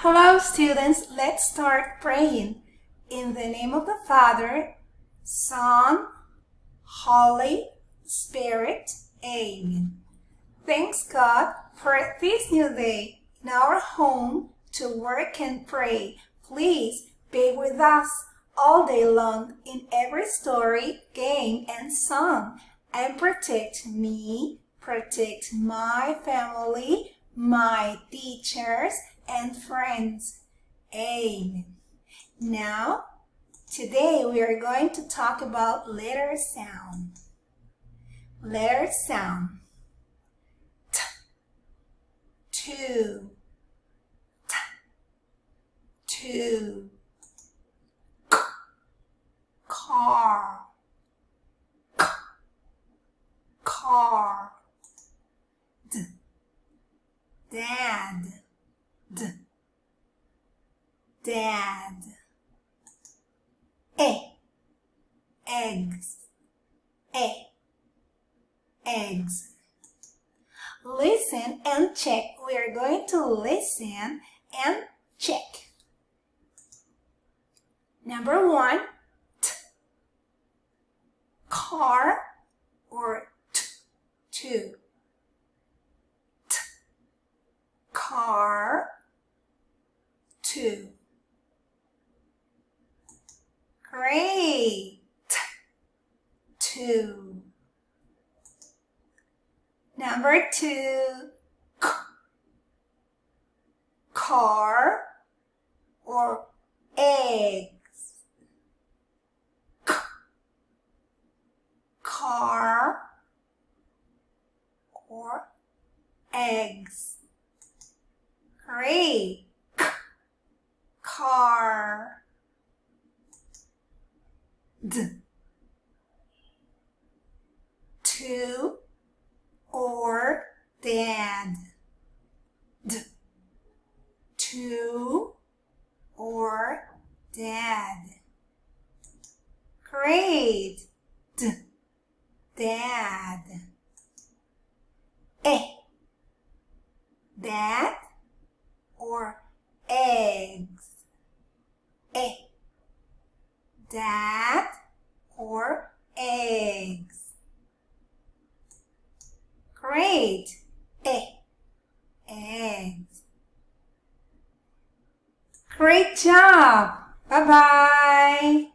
Hello, students. Let's start praying. In the name of the Father, Son, Holy Spirit. Amen. Thanks God for this new day in our home to work and pray. Please be with us all day long in every story, game, and song, and protect me, protect my family, my teachers, and friends. Amen. Now, today we are going to talk about letter sound. Letter sound. T, two, t, two. K, car, k, car. D, dad, d, dad. Eggs, eggs. Listen and check. We are going to listen and check. Number 1, t, car or t, 2. T, car, 2. Great. 2. Number 2, k, car or eggs. K, car or eggs. Great. K, car. D, 2 or dad. D, 2 or dad. Great. D, dad. Dad or eggs. Dad or eggs. Great. Eggs. Great job. Bye-bye.